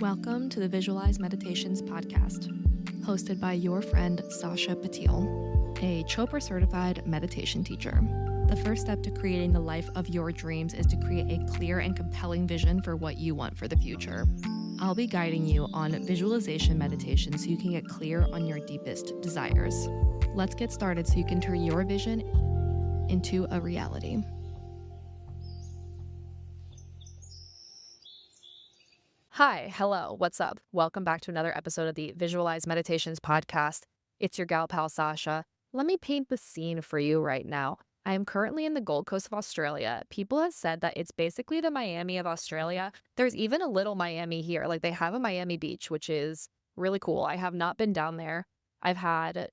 Welcome to the Visualize Meditations podcast, hosted by your friend Sasha Patil, a Chopra certified meditation teacher. The first step to creating the life of your dreams is to create a clear and compelling vision for what you want for the future. I'll be guiding you on visualization meditation so you can get clear on your deepest desires. Let's get started so you can turn your vision into a reality. Hi, hello, what's up? Welcome back to another episode of the Visualize Meditations podcast. It's your gal pal Sasha. Let me paint the scene for you right now. I am currently in the Gold Coast of Australia. People have said that it's basically the Miami of Australia. There's even a little Miami here. Like they have a Miami beach, which is really cool. I have not been down there. I've had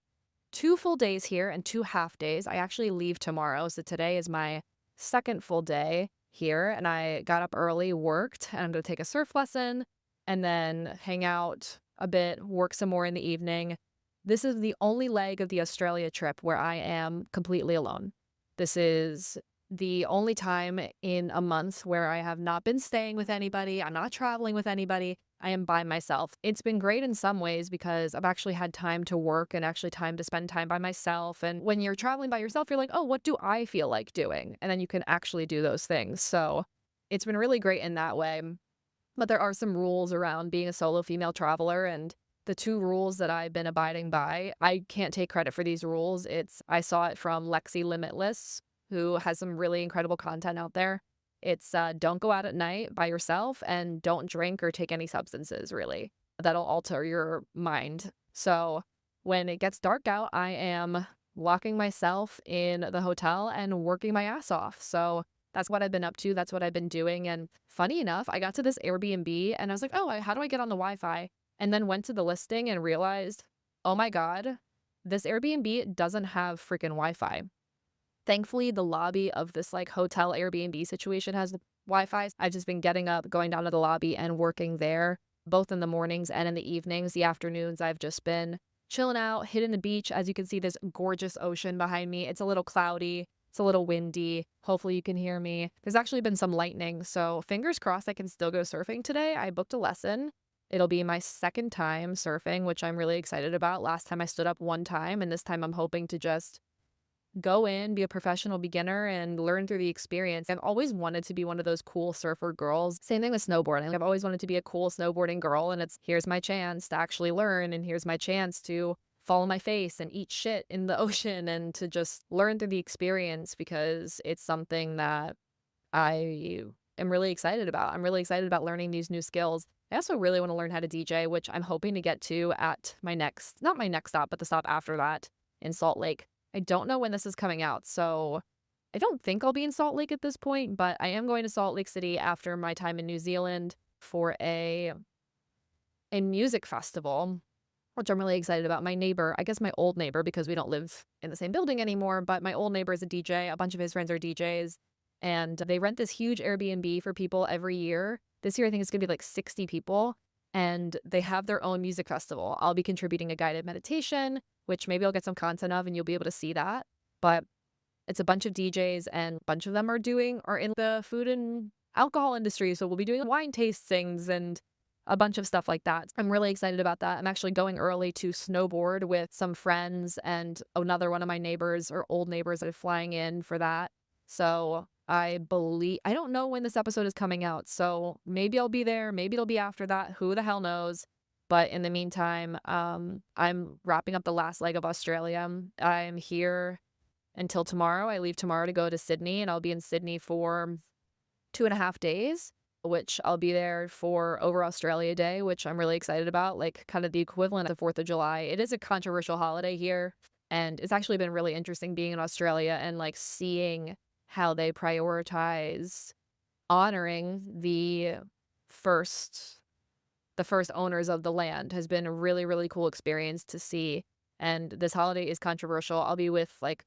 2 full days here and 2 half days. I actually leave tomorrow, so today is my second full day here, and I got up early, worked, and I'm going to take a surf lesson and then hang out a bit, work some more in the evening. This is the only leg of the Australia trip where I am completely alone. This is the only time in a month where I have not been staying with anybody. I'm not traveling with anybody. I am by myself. It's been great in some ways because I've actually had time to work and actually time to spend time by myself. And when you're traveling by yourself, you're like, oh, what do I feel like doing? And then you can actually do those things. So it's been really great in that way. But there are some rules around being a solo female traveler, and the 2 rules that I've been abiding by, I can't take credit for these rules. I saw it from Lexi Limitless, who has some really incredible content out there. It's don't go out at night by yourself and don't drink or take any substances, really. That'll alter your mind. So when it gets dark out, I am locking myself in the hotel and working my ass off. So that's what I've been up to. That's what I've been doing. And funny enough, I got to this Airbnb and I was like, oh, how do I get on the Wi-Fi? And then went to the listing and realized, oh my God, this Airbnb doesn't have freaking Wi-Fi. Thankfully, the lobby of this hotel Airbnb situation has Wi-Fi. I've just been getting up, going down to the lobby and working there, both in the mornings and in the evenings. The afternoons, I've just been chilling out, hitting the beach. As you can see, this gorgeous ocean behind me. It's a little cloudy. It's a little windy. Hopefully you can hear me. There's actually been some lightning, so fingers crossed I can still go surfing today. I booked a lesson. It'll be my second time surfing, which I'm really excited about. Last time I stood up one time, and this time I'm hoping to just go in, be a professional beginner, and learn through the experience. I've always wanted to be one of those cool surfer girls. Same thing with snowboarding. I've always wanted to be a cool snowboarding girl, and here's my chance to actually learn, and here's my chance to fall on my face and eat shit in the ocean and to just learn through the experience because it's something that I am really excited about. I'm really excited about learning these new skills. I also really want to learn how to DJ, which I'm hoping to get to at not my next stop, but the stop after that in Salt Lake. I don't know when this is coming out, so I don't think I'll be in Salt Lake at this point, but I am going to Salt Lake City after my time in New Zealand for a music festival, which I'm really excited about. My neighbor, I guess my old neighbor, because we don't live in the same building anymore, but my old neighbor is a DJ. A bunch of his friends are DJs, and they rent this huge Airbnb for people every year. This year, I think it's going to be like 60 people, and they have their own music festival. I'll be contributing a guided meditation, which maybe I'll get some content of and you'll be able to see that. But it's a bunch of DJs and a bunch of them are in the food and alcohol industry. So we'll be doing wine tastings and a bunch of stuff like that. I'm really excited about that. I'm actually going early to snowboard with some friends and another one of my neighbors or old neighbors that are flying in for that. So I don't know when this episode is coming out. So maybe I'll be there. Maybe it'll be after that. Who the hell knows? But in the meantime, I'm wrapping up the last leg of Australia. I'm here until tomorrow. I leave tomorrow to go to Sydney, and I'll be in Sydney for 2.5 days, which I'll be there for Over Australia Day, which I'm really excited about, like kind of the equivalent of the 4th of July. It is a controversial holiday here, and it's actually been really interesting being in Australia and seeing how they prioritize honoring the first owners of the land has been a really, really cool experience to see. And this holiday is controversial. I'll be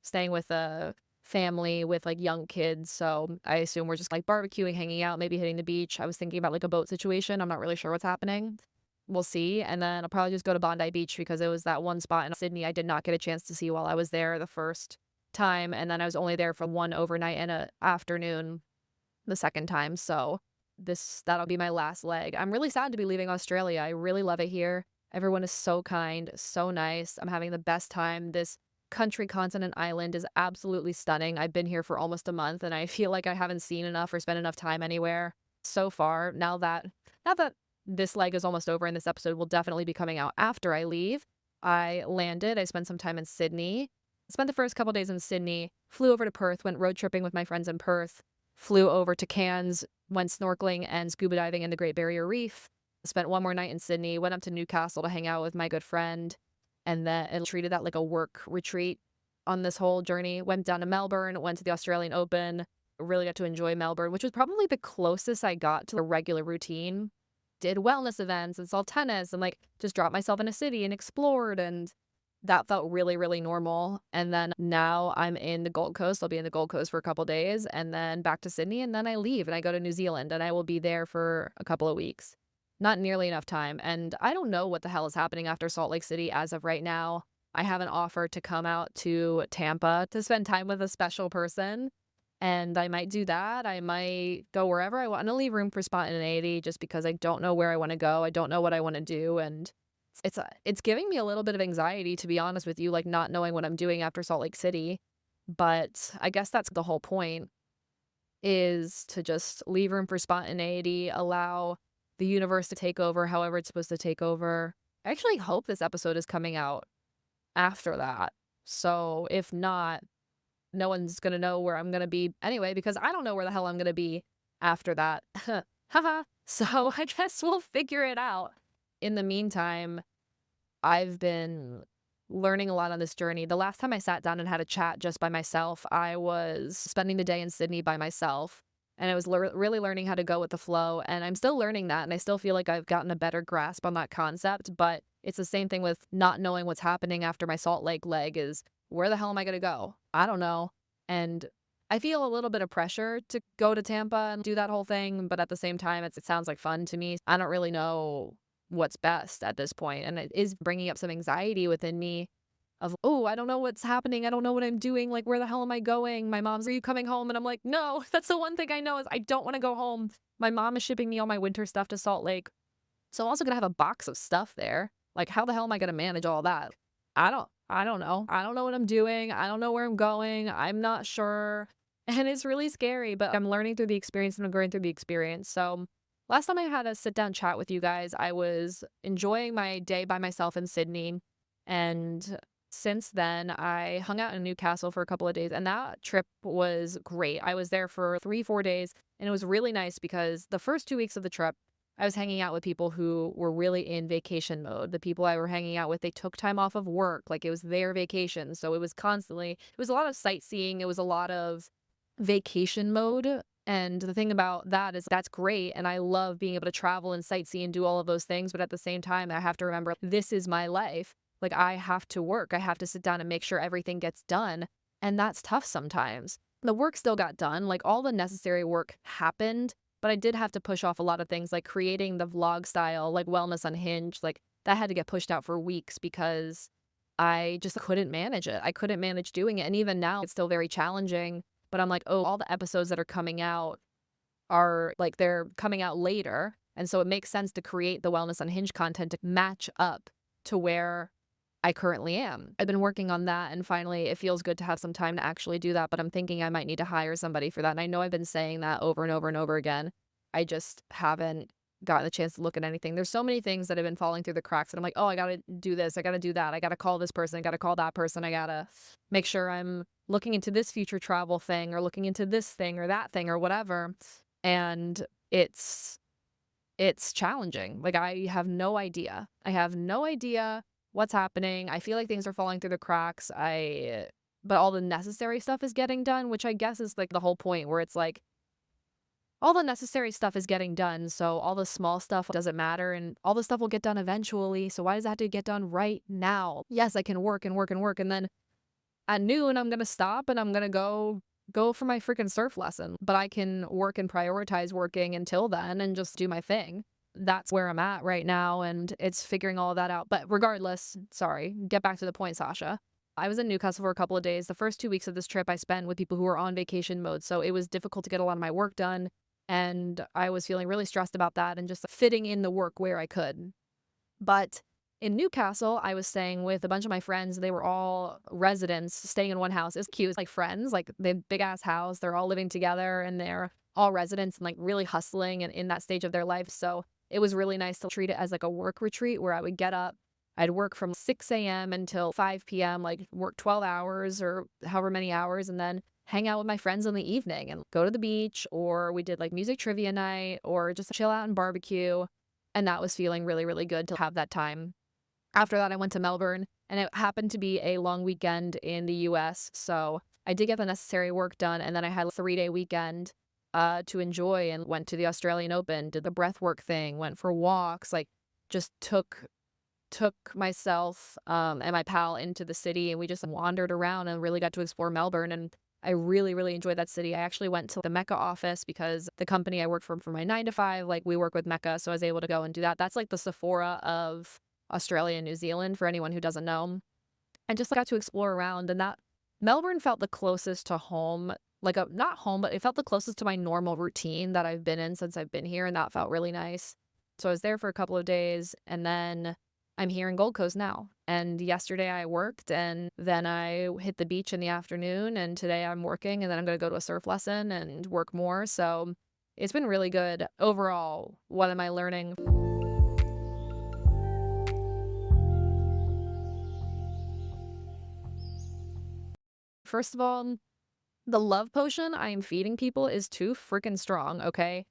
staying with a family with young kids. So I assume we're just barbecuing, hanging out, maybe hitting the beach. I was thinking about a boat situation. I'm not really sure what's happening. We'll see. And then I'll probably just go to Bondi Beach because it was that one spot in Sydney I did not get a chance to see while I was there the first time. And then I was only there for one overnight and an afternoon the second time. So that'll be my last leg. I'm really sad to be leaving Australia. I really love it here. Everyone is so kind, so nice. I'm having the best time. This country, continent, island is absolutely stunning. I've been here for almost a month and I feel like I haven't seen enough or spent enough time anywhere so far. Now that this leg is almost over and this episode will definitely be coming out after I leave. I landed, I spent some time in Sydney. Spent the first couple days in Sydney, flew over to Perth, went road tripping with my friends in Perth, flew over to Cairns, went snorkeling and scuba diving in the Great Barrier Reef, spent one more night in Sydney, went up to Newcastle to hang out with my good friend, and treated that like a work retreat on this whole journey. Went down to Melbourne, went to the Australian Open, really got to enjoy Melbourne, which was probably the closest I got to a regular routine. Did wellness events and saw tennis and like just dropped myself in a city and explored, and that felt really, really normal. And then now I'm in the Gold Coast. I'll be in the Gold Coast for a couple days and then back to Sydney. And then I leave and I go to New Zealand and I will be there for a couple of weeks. Not nearly enough time. And I don't know what the hell is happening after Salt Lake City as of right now. I have an offer to come out to Tampa to spend time with a special person. And I might do that. I might go wherever I want to leave room for spontaneity just because I don't know where I want to go. I don't know what I want to do. And it's giving me a little bit of anxiety, to be honest with you, like not knowing what I'm doing after Salt Lake City. But I guess that's the whole point, is to just leave room for spontaneity, allow the universe to take over however it's supposed to take over. I actually hope this episode is coming out after that. So if not, no one's gonna know where I'm gonna be anyway, because I don't know where the hell I'm gonna be after that. Haha. So I guess we'll figure it out. In the meantime, I've been learning a lot on this journey. The last time I sat down and had a chat just by myself, I was spending the day in Sydney by myself. And I was really learning how to go with the flow. And I'm still learning that. And I still feel like I've gotten a better grasp on that concept. But it's the same thing with not knowing what's happening after my Salt Lake leg is, where the hell am I going to go? I don't know. And I feel a little bit of pressure to go to Tampa and do that whole thing. But at the same time, it sounds like fun to me. I don't really know what's best at this point. And it is bringing up some anxiety within me of, oh, I don't know what's happening. I don't know what I'm doing. Like, where the hell am I going? My mom's, are you coming home? And I'm like, no, that's the one thing I know is I don't want to go home. My mom is shipping me all my winter stuff to Salt Lake. So I'm also going to have a box of stuff there. Like, how the hell am I going to manage all that? I don't know. I don't know what I'm doing. I don't know where I'm going. I'm not sure. And it's really scary, but I'm learning through the experience and I'm going through the experience. So last time I had a sit down chat with you guys, I was enjoying my day by myself in Sydney. And since then, I hung out in Newcastle for a couple of days, and that trip was great. I was there for 3, 4 days, and it was really nice because the first 2 weeks of the trip, I was hanging out with people who were really in vacation mode. The people I were hanging out with, they took time off of work, like it was their vacation. So it was a lot of sightseeing. It was a lot of vacation mode. And the thing about that is that's great. And I love being able to travel and sightsee and do all of those things. But at the same time, I have to remember this is my life. Like, I have to work. I have to sit down and make sure everything gets done. And that's tough sometimes. The work still got done. Like, all the necessary work happened. But I did have to push off a lot of things, like creating the vlog style, like Wellness Unhinged. Like, that had to get pushed out for weeks because I just couldn't manage it. I couldn't manage doing it. And even now, it's still very challenging. But I'm like, oh, all the episodes that are coming out are like, they're coming out later. And so it makes sense to create the Wellness Unhinged content to match up to where I currently am. I've been working on that, and finally it feels good to have some time to actually do that, but I'm thinking I might need to hire somebody for that. And I know I've been saying that over and over and over again. I just haven't gotten the chance to look at anything. There's so many things that have been falling through the cracks and I'm like, oh, I gotta do this, I gotta do that, I gotta call this person, I gotta call that person, I gotta make sure I'm looking into this future travel thing or looking into this thing or that thing or whatever. And it's challenging. Like, I have no idea. I have no idea what's happening. I feel like things are falling through the cracks. But all the necessary stuff is getting done, which I guess is like the whole point, where it's like all the necessary stuff is getting done. So all the small stuff doesn't matter and all the stuff will get done eventually. So why does that have to get done right now? Yes, I can work and work and work. And then at noon, I'm going to stop and I'm going to go for my freaking surf lesson. But I can work and prioritize working until then and just do my thing. That's where I'm at right now, and it's figuring all of that out. But regardless, sorry, get back to the point, Sasha. I was in Newcastle for a couple of days. The first 2 weeks of this trip I spent with people who were on vacation mode, so it was difficult to get a lot of my work done. And I was feeling really stressed about that and just fitting in the work where I could. But in Newcastle, I was staying with a bunch of my friends. They were all residents staying in one house. It's cute, like friends, like they big ass house. They're all living together and they're all residents and like really hustling and in that stage of their life. So it was really nice to treat it as like a work retreat where I would get up. I'd work from 6 a.m. until 5 p.m., like work 12 hours or however many hours, and then hang out with my friends in the evening and go to the beach, or we did like music trivia night or just chill out and barbecue. And that was feeling really, really good to have that time. After that, I went to Melbourne, and it happened to be a long weekend in the US. So I did get the necessary work done, and then I had a 3-day weekend to enjoy and went to the Australian Open, did the breathwork thing, went for walks, like just took myself and my pal into the city, and we just wandered around and really got to explore Melbourne. And I really, really enjoyed that city. I actually went to the Mecca office because the company I work for my 9 to 5, like we work with Mecca. So I was able to go and do that. That's like the Sephora of Australia and New Zealand for anyone who doesn't know. And just got to explore around, and that Melbourne felt the closest to home, like a not home, but it felt the closest to my normal routine that I've been in since I've been here, and that felt really nice. So I was there for a couple of days, and then I'm here in Gold Coast now. And yesterday I worked, and then I hit the beach in the afternoon, and today I'm working, and then I'm going to go to a surf lesson and work more. So it's been really good overall. What am I learning? First of all, the love potion I am feeding people is too freaking strong, okay?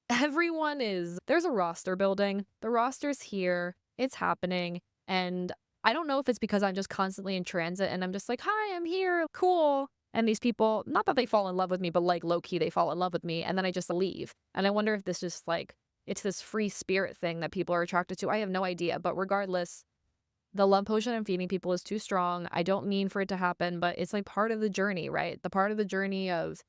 There's a roster building. The roster's here. It's happening. And I don't know if it's because I'm just constantly in transit and I'm just like, hi, I'm here. Cool. And these people, not that they fall in love with me, but like low key, they fall in love with me. And then I just leave. And I wonder if this just like, it's this free spirit thing that people are attracted to. I have no idea. But regardless, the love potion I'm feeding people is too strong. I don't mean for it to happen, but it's like part of the journey, right? The part of the journey of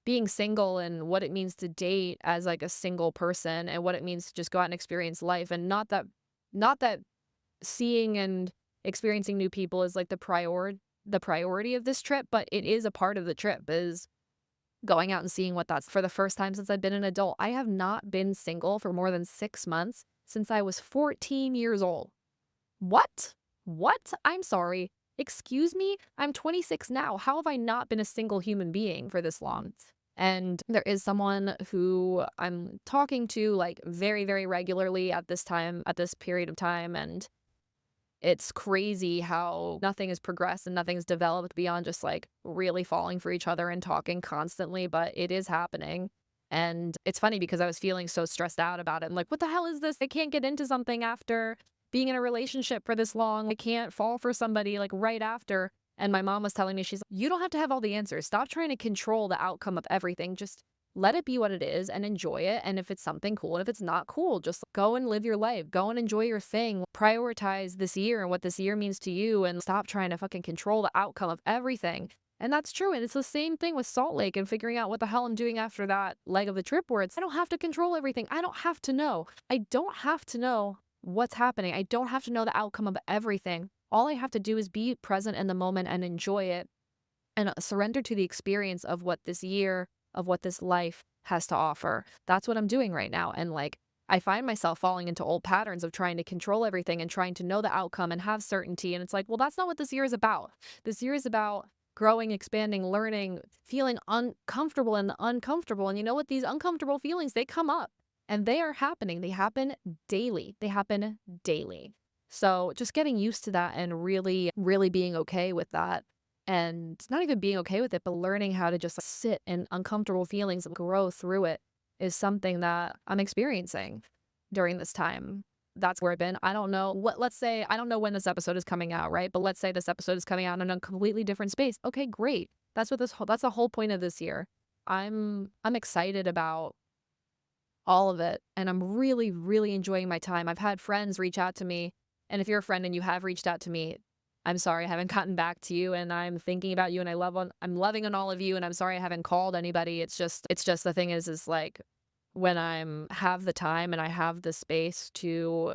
being single and what it means to date as like a single person and what it means to just go out and experience life. And not that seeing and experiencing new people is like the priority of this trip, but it is a part of the trip is going out and seeing what that's for the first time since I've been an adult. I have not been single for more than 6 months since I was 14 years old. What? What? I'm sorry. Excuse me? I'm 26 now. How have I not been a single human being for this long? And there is someone who I'm talking to like very, very regularly at this time, at this period of time. And it's crazy how nothing has progressed and nothing's developed beyond just like really falling for each other and talking constantly, but it is happening. And it's funny because I was feeling so stressed out about it. I'm like, what the hell is this? I can't get into something after being in a relationship for this long. I can't fall for somebody like right after. And my mom was telling me, she's like, you don't have to have all the answers. Stop trying to control the outcome of everything. Just let it be what it is and enjoy it. And if it's something cool, and if it's not cool, just go and live your life. Go and enjoy your thing. Prioritize this year and what this year means to you and stop trying to fucking control the outcome of everything. And that's true. And it's the same thing with Salt Lake and figuring out what the hell I'm doing after that leg of the trip where I don't have to control everything. I don't have to know. I don't have to know what's happening. I don't have to know the outcome of everything. All I have to do is be present in the moment and enjoy it and surrender to the experience of what this year, of what this life has to offer. That's what I'm doing right now. And like, I find myself falling into old patterns of trying to control everything and trying to know the outcome and have certainty. And it's like, well, that's not what this year is about. This year is about growing, expanding, learning, feeling uncomfortable and uncomfortable. And you know what? These uncomfortable feelings, they come up and they are happening. They happen daily. They happen daily. So just getting used to that and really, really being okay with that and not even being okay with it, but learning how to just like, sit in uncomfortable feelings and grow through it is something that I'm experiencing during this time. That's where I've been. I don't know what, let's say, I don't know when this episode is coming out, right? But let's say this episode is coming out in a completely different space. Okay, great. That's the whole point of this year. I'm excited about all of it. And I'm really, really enjoying my time. I've had friends reach out to me. And if you're a friend and you have reached out to me, I'm sorry I haven't gotten back to you and I'm thinking about you and I'm loving on all of you and I'm sorry I haven't called anybody. It's just the thing is like when I'm have the time and I have the space to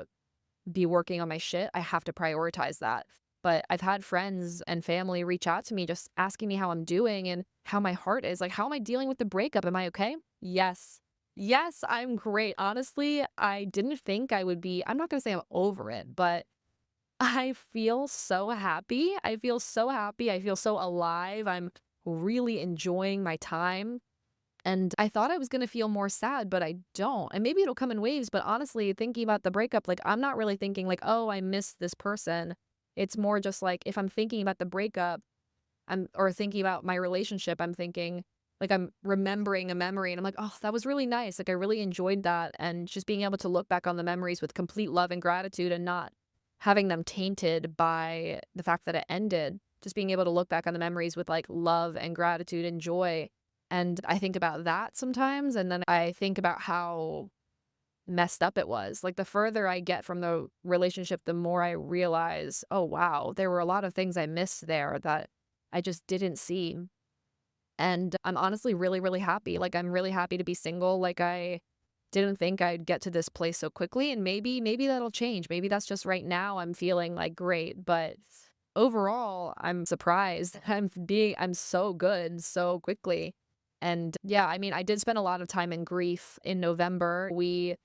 be working on my shit, I have to prioritize that. But I've had friends and family reach out to me just asking me how I'm doing and how my heart is. Like, how am I dealing with the breakup? Am I okay? Yes. Yes, I'm great. Honestly, I didn't think I would be, I'm not going to say I'm over it, but I feel so happy. I feel so happy. I feel so alive. I'm really enjoying my time. And I thought I was gonna feel more sad, but I don't. And maybe it'll come in waves, but honestly, thinking about the breakup, like, I'm not really thinking like, "Oh, I miss this person." It's more just like if I'm thinking about the breakup, or thinking about my relationship, I'm thinking like I'm remembering a memory and I'm like, "Oh, that was really nice." Like I really enjoyed that, and just being able to look back on the memories with complete love and gratitude and not having them tainted by the fact that it ended. Just being able to look back on the memories with like love and gratitude and joy. And I think about that sometimes, and then I think about how messed up it was. Like, the further I get from the relationship, the more I realize, "Oh, wow, there were a lot of things I missed there that I just didn't see." And I'm honestly really, really happy. Like, I'm really happy to be single. Like, I didn't think I'd get to this place so quickly, and maybe that'll change. Maybe that's just right now I'm feeling, like, great, but overall, I'm surprised. I'm so good so quickly. And, yeah, I mean, I did spend a lot of time in grief in November. We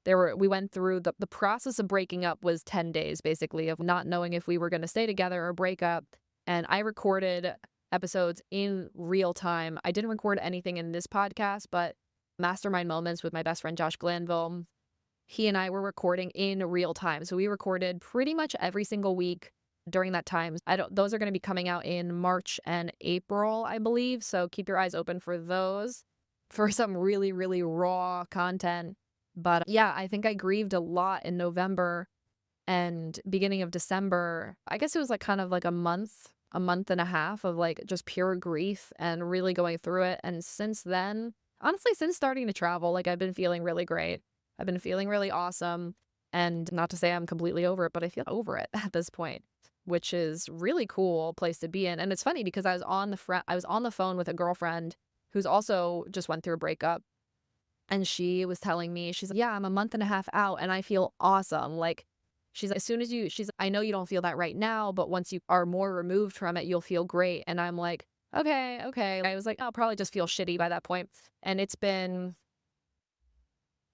went through the process of breaking up was 10 days basically of not knowing if we were gonna stay together or break up, and I recorded episodes in real time. I didn't record anything in this podcast, but mastermind moments with my best friend Josh Glanville, he and I were recording in real time. So we recorded pretty much every single week during that time. I don't Those are gonna be coming out in March and April, I believe, so keep your eyes open for those, for some really, really raw content. But, yeah, I think I grieved a lot in November and beginning of December. I guess it was, like, kind of like a month and a half of, like, just pure grief and really going through it, and since then honestly, since starting to travel, like, I've been feeling really great. I've been feeling really awesome, and not to say I'm completely over it, but I feel over it at this point, which is really cool place to be in. And it's funny because I was on the phone with a girlfriend who's also just went through a breakup, and she was telling me, she's like, "Yeah, I'm a month and a half out and I feel awesome." Like, she's like, "As soon as you," she's like, "I know you don't feel that right now, but once you are more removed from it, you'll feel great." And I'm like, "Okay, okay." I was like, "I'll probably just feel shitty by that point." And it's been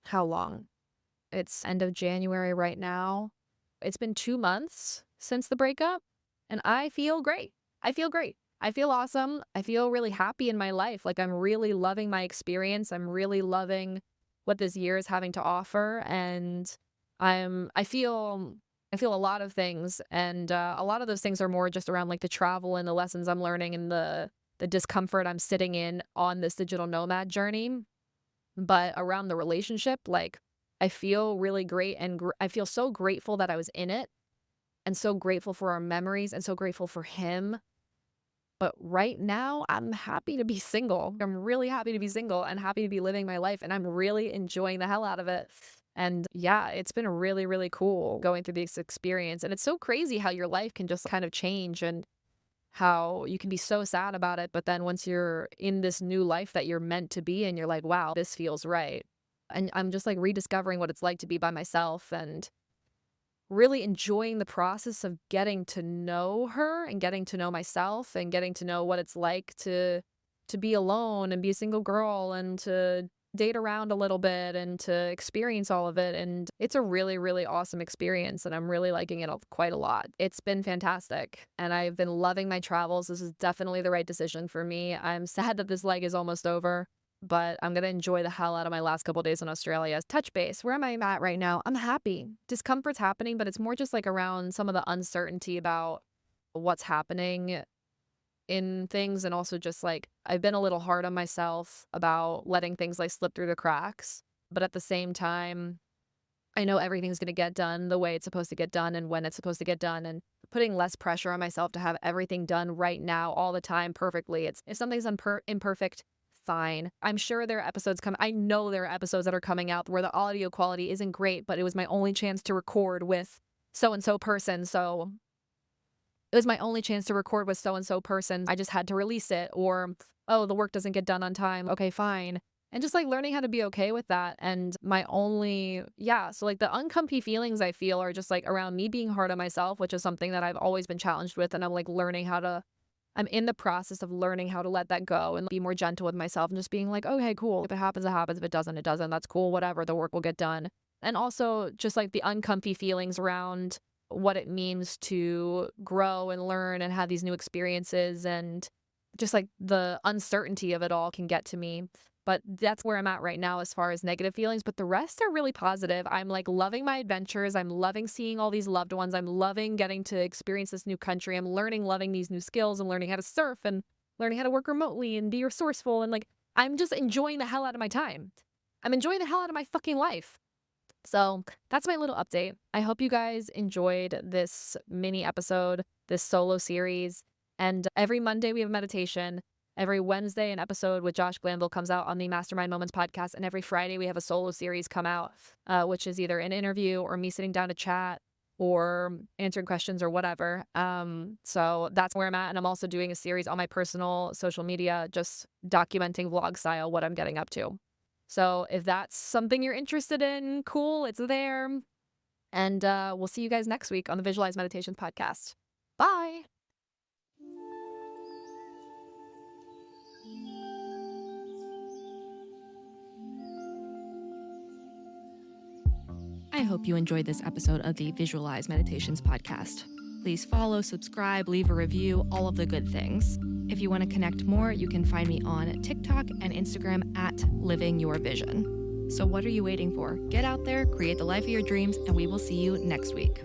how long? It's end of January right now. It's been 2 months since the breakup, and I feel great. I feel great. I feel awesome. I feel really happy in my life. Like, I'm really loving my experience. I'm really loving what this year is having to offer, and I feel a lot of things, and, a lot of those things are more just around, like, the travel and the lessons I'm learning and the discomfort I'm sitting in on this digital nomad journey. But around the relationship, like, I feel really great, and I feel so grateful that I was in it, and so grateful for our memories, and so grateful for him. But right now, I'm happy to be single. I'm really happy to be single and happy to be living my life, and I'm really enjoying the hell out of it. And yeah, it's been really, really cool going through this experience. And it's so crazy how your life can just kind of change, and how you can be so sad about it, but then once you're in this new life that you're meant to be in, you're like, "Wow, this feels right." And I'm just, like, rediscovering what it's like to be by myself, and really enjoying the process of getting to know her and getting to know myself and getting to know what it's like to be alone and be a single girl and to date around a little bit and to experience all of it. And it's a really, really awesome experience, and I'm really liking it quite a lot. It's been fantastic, and I've been loving my travels. This is definitely the right decision for me. I'm sad that this leg is almost over, but I'm gonna enjoy the hell out of my last couple days in Australia. Touch base, where am I at right now? I'm happy. Discomfort's happening, but it's more just like around some of the uncertainty about what's happening in things, and also just like I've been a little hard on myself about letting things like slip through the cracks. But at the same time, I know everything's gonna get done the way it's supposed to get done and when it's supposed to get done, and putting less pressure on myself to have everything done right now all the time perfectly. It's if something's imperfect, fine. I'm sure there are episodes come I know there are episodes that are coming out where the audio quality isn't great, but it was my only chance to record with so and so person, so it was my only chance to record with so and so person. I just had to release it. Or, oh, the work doesn't get done on time. Okay, fine. And just like learning how to be okay with that. And my only, yeah, so like the uncomfy feelings I feel are just like around me being hard on myself, which is something that I've always been challenged with. And I'm like learning how to, I'm in the process of learning how to let that go and be more gentle with myself and just being like, okay, cool. If it happens, it happens. If it doesn't, it doesn't. That's cool. Whatever. The work will get done. And also just like the uncomfy feelings around what it means to grow and learn and have these new experiences, and just like the uncertainty of it all can get to me. But that's where I'm at right now as far as negative feelings. But the rest are really positive. I'm like loving my adventures. I'm loving seeing all these loved ones. I'm loving getting to experience this new country. I'm loving these new skills and learning how to surf and learning how to work remotely and be resourceful. And like, I'm just enjoying the hell out of my time. I'm enjoying the hell out of my fucking life. So that's my little update. I hope you guys enjoyed this mini episode, this solo series. And every Monday we have meditation. Every Wednesday, an episode with Josh Glanville comes out on the Mastermind Moments podcast. And every Friday, we have a solo series come out, which is either an interview or me sitting down to chat or answering questions or whatever. So that's where I'm at. And I'm also doing a series on my personal social media, just documenting vlog style what I'm getting up to. So if that's something you're interested in, cool, it's there. And we'll see you guys next week on the Visualize Meditations podcast. Bye. I hope you enjoyed this episode of the Visualize Meditations podcast. Please follow, subscribe, leave a review, all of the good things. If you want to connect more, you can find me on TikTok and Instagram at Living Your Vision. So what are you waiting for? Get out there, create the life of your dreams, and we will see you next week.